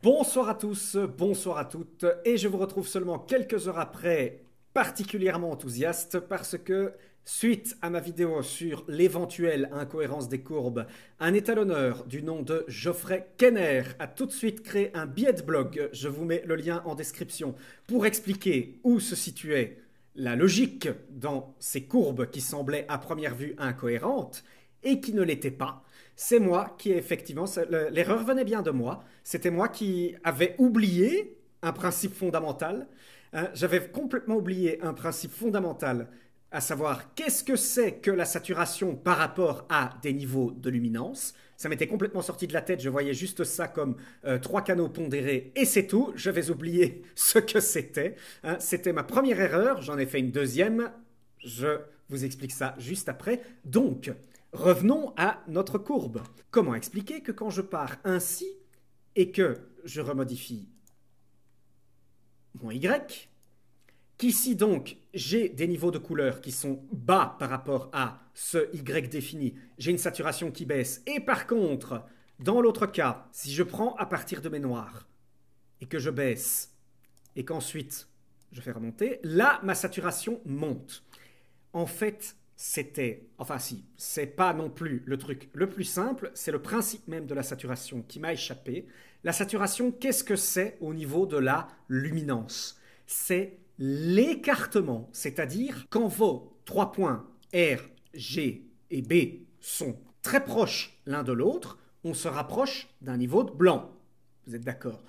Bonsoir à tous, bonsoir à toutes, et je vous retrouve seulement quelques heures après, particulièrement enthousiaste, parce que, suite à ma vidéo sur l'éventuelle incohérence des courbes, un étalonneur du nom de Geoffrey Kenner a tout de suite créé un billet de blog, je vous mets le lien en description, pour expliquer où se situait la logique dans ces courbes qui semblaient à première vue incohérentes, et qui ne l'étaient pas. C'est moi qui, effectivement, l'erreur venait bien de moi. C'était moi qui avais oublié un principe fondamental. J'avais complètement oublié un principe fondamental, à savoir qu'est-ce que c'est que la saturation par rapport à des niveaux de luminance. Ça m'était complètement sorti de la tête, je voyais juste ça comme trois canaux pondérés et c'est tout. J'avais oublié ce que c'était. C'était ma première erreur, j'en ai fait une deuxième. Je vous explique ça juste après. Donc, revenons à notre courbe. Comment expliquer que quand je pars ainsi et que je remodifie mon Y, qu'ici donc j'ai des niveaux de couleur qui sont bas par rapport à ce Y défini, j'ai une saturation qui baisse, et par contre, dans l'autre cas, si je prends à partir de mes noirs et que je baisse et qu'ensuite je fais remonter, là ma saturation monte. En fait, enfin si, c'est pas non plus le truc le plus simple, c'est le principe même de la saturation qui m'a échappé. La saturation, qu'est-ce que c'est au niveau de la luminance? C'est l'écartement, c'est-à-dire quand vos trois points R, G et B sont très proches l'un de l'autre, on se rapproche d'un niveau de blanc. Vous êtes d'accord?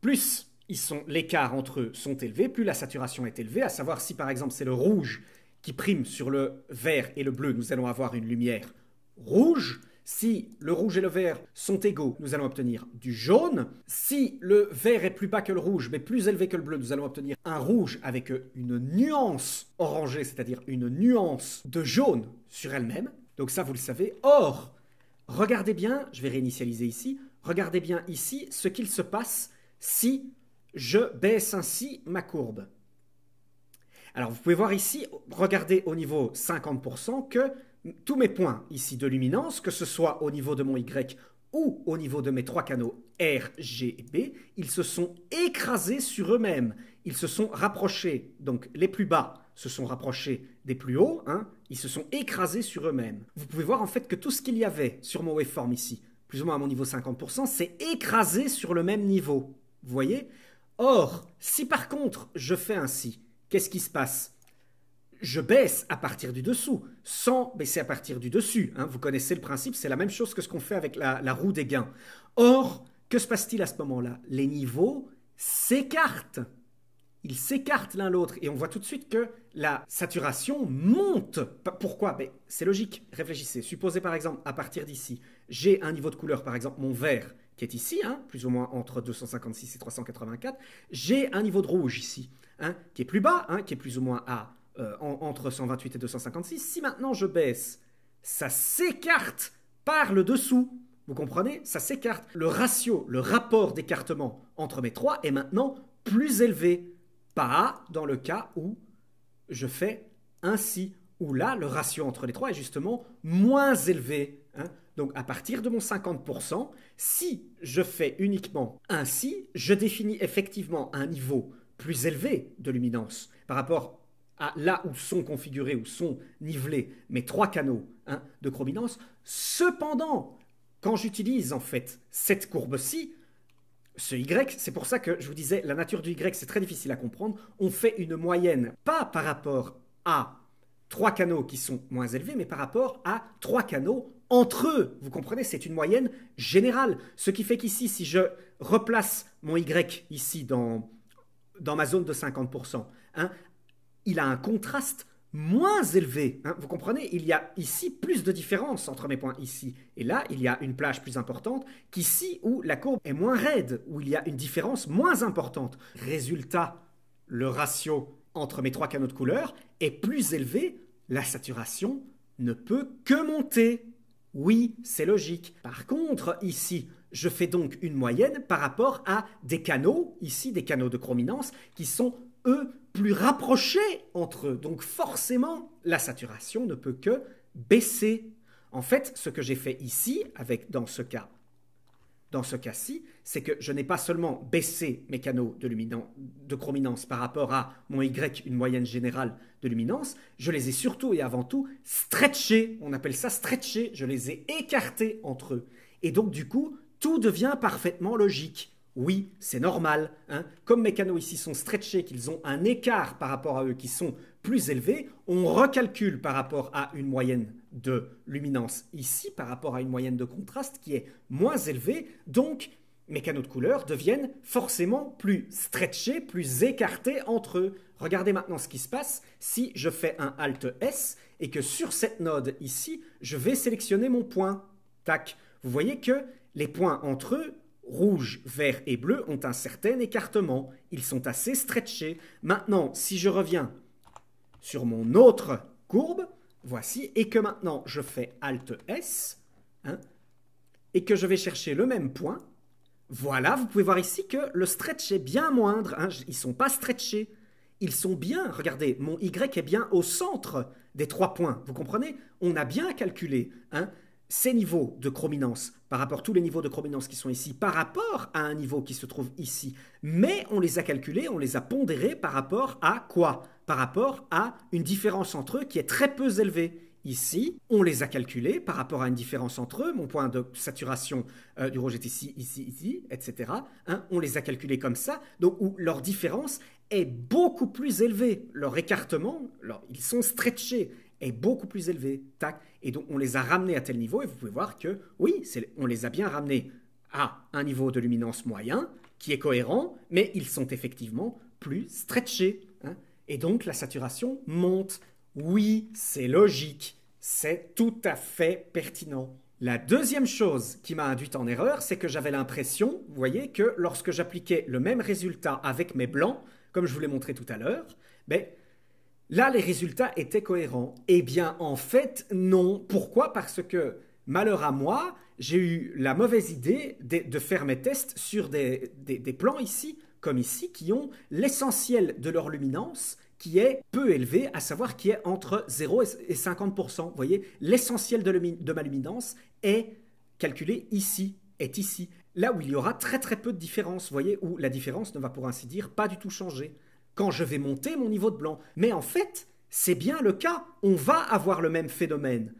Plus l'écart entre eux sont élevés, plus la saturation est élevée, à savoir si par exemple c'est le rouge qui prime sur le vert et le bleu, nous allons avoir une lumière rouge. Si le rouge et le vert sont égaux, nous allons obtenir du jaune. Si le vert est plus bas que le rouge, mais plus élevé que le bleu, nous allons obtenir un rouge avec une nuance orangée, c'est-à-dire une nuance de jaune sur elle-même. Donc ça, vous le savez. Or, regardez bien, je vais réinitialiser ici, regardez bien ici ce qu'il se passe si je baisse ainsi ma courbe. Alors, vous pouvez voir ici, regardez au niveau 50% que tous mes points ici de luminance, que ce soit au niveau de mon Y ou au niveau de mes trois canaux R, G et B, ils se sont écrasés sur eux-mêmes. Ils se sont rapprochés, donc les plus bas se sont rapprochés des plus hauts, ils se sont écrasés sur eux-mêmes. Vous pouvez voir en fait que tout ce qu'il y avait sur mon waveform ici, plus ou moins à mon niveau 50%, s'est écrasé sur le même niveau. Vous voyez? Or, si par contre je fais ainsi, qu'est-ce qui se passe? Je baisse à partir du dessous, sans baisser à partir du dessus. Vous connaissez le principe, c'est la même chose que ce qu'on fait avec la roue des gains. Or, que se passe-t-il à ce moment-là? Les niveaux s'écartent. Ils s'écartent l'un l'autre et on voit tout de suite que la saturation monte. Pourquoi? C'est logique, réfléchissez. Supposez par exemple, à partir d'ici, j'ai un niveau de couleur, par exemple mon vert, qui est ici, plus ou moins entre 256 et 384. J'ai un niveau de rouge ici, qui est plus bas, qui est plus ou moins entre 128 et 256. Si maintenant je baisse, ça s'écarte par le dessous. Vous comprenez? Ça s'écarte. Le ratio, le rapport d'écartement entre mes trois est maintenant plus élevé. Pas dans le cas où je fais ainsi, où là, le ratio entre les trois est justement moins élevé. Donc, à partir de mon 50%, si je fais uniquement ainsi, je définis effectivement un niveau plus élevé de luminance par rapport à là où sont configurés, où sont nivelés mes trois canaux de chrominance. Cependant, quand j'utilise en fait cette courbe-ci, ce Y, c'est pour ça que je vous disais, la nature du Y, c'est très difficile à comprendre. On fait une moyenne, pas par rapport à trois canaux qui sont moins élevés, mais par rapport à trois canaux entre eux. Vous comprenez, c'est une moyenne générale. Ce qui fait qu'ici, si je replace mon Y ici dans ma zone de 50%, il a un contraste moins élevé. Vous comprenez? Il y a ici plus de différence entre mes points ici. Et là, il y a une plage plus importante qu'ici où la courbe est moins raide, où il y a une différence moins importante. Résultat, le ratio entre mes trois canaux de couleur est plus élevé. La saturation ne peut que monter. Oui, c'est logique. Par contre, ici, je fais donc une moyenne par rapport à des canaux, ici des canaux de chrominance, qui sont, eux, plus rapprochés entre eux. Donc forcément, la saturation ne peut que baisser. En fait, ce que j'ai fait ici, dans ce cas, dans ce cas-ci, c'est que je n'ai pas seulement baissé mes canaux de chrominance par rapport à mon Y, une moyenne générale de luminance, je les ai surtout et avant tout stretchés, on appelle ça stretchés, je les ai écartés entre eux. Et donc du coup, tout devient parfaitement logique. Oui, c'est normal, hein. Comme mes canaux ici sont stretchés, qu'ils ont un écart par rapport à eux qui sont plus élevés, on recalcule par rapport à une moyenne de luminance ici, par rapport à une moyenne de contraste qui est moins élevée, donc mes canaux de couleur deviennent forcément plus stretchés, plus écartés entre eux. Regardez maintenant ce qui se passe si je fais un Alt S et que sur cette node ici, je vais sélectionner mon point. Tac. Vous voyez que les points entre eux, rouge, vert et bleu, ont un certain écartement. Ils sont assez stretchés. Maintenant, si je reviens sur mon autre courbe, voici, et que maintenant je fais Alt S, hein, et que je vais chercher le même point, voilà, vous pouvez voir ici que le stretch est bien moindre. Hein, ils ne sont pas stretchés. Ils sont bien, regardez, mon Y est bien au centre des 3 points. Vous comprenez? On a bien calculé, hein, ces niveaux de chrominance par rapport à tous les niveaux de chrominance qui sont ici, par rapport à un niveau qui se trouve ici. Mais on les a calculés, on les a pondérés par rapport à quoi? Par rapport à une différence entre eux qui est très peu élevée. Ici, on les a calculés par rapport à une différence entre eux. Mon point de saturation du rouge est ici, ici, ici, etc. Hein, on les a calculés comme ça, donc où leur différence est beaucoup plus élevée. Leur écartement, ils sont stretchés, est beaucoup plus élevé. Tac. Et donc, on les a ramenés à tel niveau, et vous pouvez voir que, oui, on les a bien ramenés à un niveau de luminance moyen, qui est cohérent, mais ils sont effectivement plus stretchés. Hein. Et donc, la saturation monte. Oui, c'est logique, c'est tout à fait pertinent. La deuxième chose qui m'a induite en erreur, c'est que j'avais l'impression, vous voyez, que lorsque j'appliquais le même résultat avec mes blancs, comme je vous l'ai montré tout à l'heure, ben, là, les résultats étaient cohérents. Eh bien, en fait, non. Pourquoi? Parce que, malheur à moi, j'ai eu la mauvaise idée de faire mes tests sur des plans ici, comme ici, qui ont l'essentiel de leur luminance qui est peu élevé, à savoir qui est entre 0 et 50%. Vous voyez, l'essentiel de ma luminance est calculé ici, est ici. Là où il y aura très très peu de différence, vous voyez, où la différence ne va pour ainsi dire pas du tout changer. Quand je vais monter mon niveau de blanc. Mais en fait, c'est bien le cas. On va avoir le même phénomène.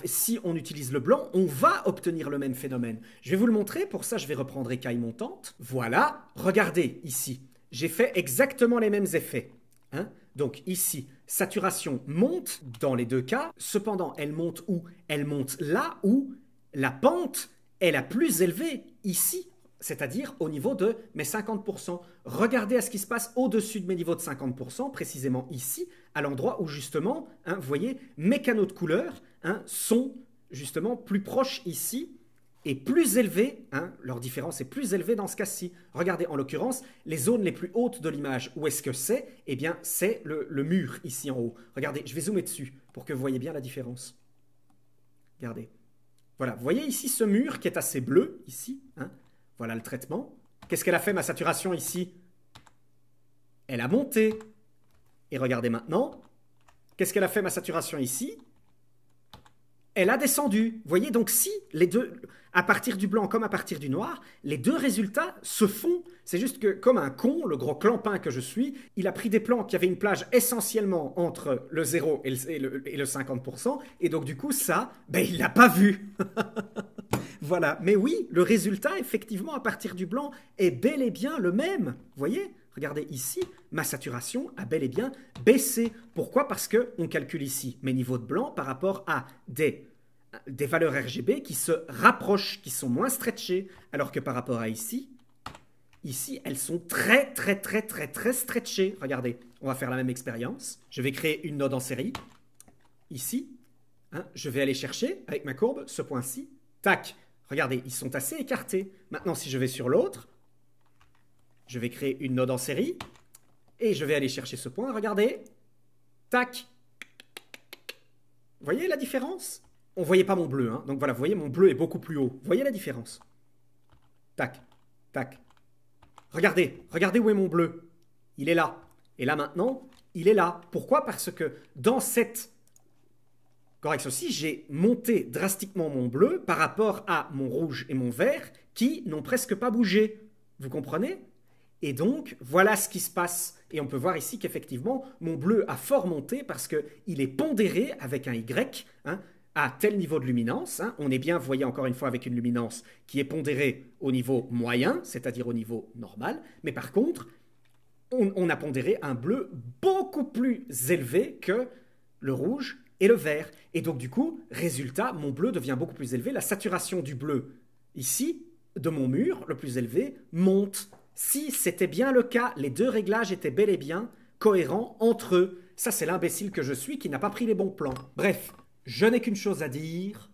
Si on utilise le blanc, on va obtenir le même phénomène. Je vais vous le montrer, pour ça je vais reprendre écaille montante. Voilà, regardez ici. J'ai fait exactement les mêmes effets. Hein? Donc ici, saturation monte dans les deux cas, cependant elle monte où? Elle monte là où la pente est la plus élevée, ici, c'est-à-dire au niveau de mes 50%. Regardez à ce qui se passe au-dessus de mes niveaux de 50%, précisément ici, à l'endroit où justement, hein, vous voyez, mes canaux de couleur hein, sont justement plus proches ici, est plus élevé, hein, leur différence est plus élevée dans ce cas-ci. Regardez, en l'occurrence, les zones les plus hautes de l'image, où est-ce que c'est? Eh bien, c'est le mur ici en haut. Regardez, je vais zoomer dessus pour que vous voyez bien la différence. Regardez. Voilà, vous voyez ici ce mur qui est assez bleu, ici. Hein, voilà le traitement. Qu'est-ce qu'elle a fait, ma saturation, ici? Elle a monté. Et regardez maintenant, qu'est-ce qu'elle a fait, ma saturation, ici? Elle a descendu. Vous voyez, donc si les deux, à partir du blanc comme à partir du noir, les deux résultats se font. C'est juste que, comme un con, le gros clampin que je suis, il a pris des plans qui avaient une plage essentiellement entre le 0 et le 50%, et donc du coup, ça, ben, il l'a pas vu. Voilà. Mais oui, le résultat, effectivement, à partir du blanc, est bel et bien le même. Vous voyez? Regardez ici, ma saturation a bel et bien baissé. Pourquoi? Parce qu'on calcule ici mes niveaux de blanc par rapport à des valeurs RGB qui se rapprochent, qui sont moins stretchées, alors que par rapport à ici, elles sont très stretchées. Regardez, on va faire la même expérience. Je vais créer une node en série. Ici, hein, je vais aller chercher, avec ma courbe, ce point-ci. Tac, regardez, ils sont assez écartés. Maintenant, si je vais sur l'autre, je vais créer une node en série et je vais aller chercher ce point. Regardez. Tac. Vous voyez la différence? On ne voyait pas mon bleu. Hein. Donc voilà, vous voyez, mon bleu est beaucoup plus haut. Vous voyez la différence? Tac. Tac. Regardez. Regardez où est mon bleu. Il est là. Et là maintenant, il est là. Pourquoi? Parce que dans cette correction-ci, j'ai monté drastiquement mon bleu par rapport à mon rouge et mon vert qui n'ont presque pas bougé. Vous comprenez? Et donc, voilà ce qui se passe. Et on peut voir ici qu'effectivement, mon bleu a fort monté parce qu'il est pondéré avec un Y, hein, à tel niveau de luminance. Hein. On est bien, vous voyez encore une fois, avec une luminance qui est pondérée au niveau moyen, c'est-à-dire au niveau normal. Mais par contre, on a pondéré un bleu beaucoup plus élevé que le rouge et le vert. Et donc du coup, résultat, mon bleu devient beaucoup plus élevé. La saturation du bleu, ici, de mon mur, le plus élevé, monte. Si c'était bien le cas, les deux réglages étaient bel et bien cohérents entre eux. Ça, c'est l'imbécile que je suis qui n'a pas pris les bons plans. Bref, je n'ai qu'une chose à dire.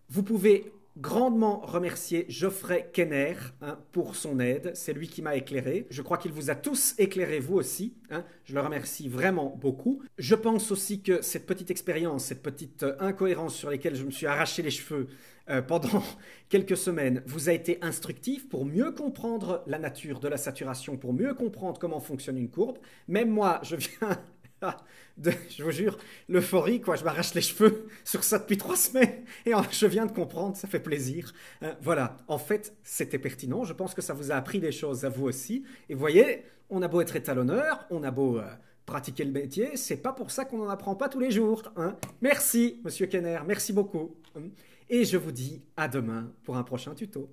Vous pouvez grandement remercier Geoffrey Kenner, hein, pour son aide. C'est lui qui m'a éclairé. Je crois qu'il vous a tous éclairé, vous aussi. Hein. Je le remercie vraiment beaucoup. Je pense aussi que cette petite expérience, cette petite incohérence sur laquelle je me suis arraché les cheveux pendant quelques semaines, vous a été instructif pour mieux comprendre la nature de la saturation, pour mieux comprendre comment fonctionne une courbe. Même moi, je viens... je vous jure, l'euphorie, quoi, je m'arrache les cheveux sur ça depuis 3 semaines et je viens de comprendre, ça fait plaisir. Voilà, en fait, c'était pertinent, je pense que ça vous a appris des choses à vous aussi. Et vous voyez, on a beau être étalonneur, on a beau pratiquer le métier, c'est pas pour ça qu'on n'en apprend pas tous les jours. Hein. Merci, monsieur Kenner, merci beaucoup. Et je vous dis à demain pour un prochain tuto.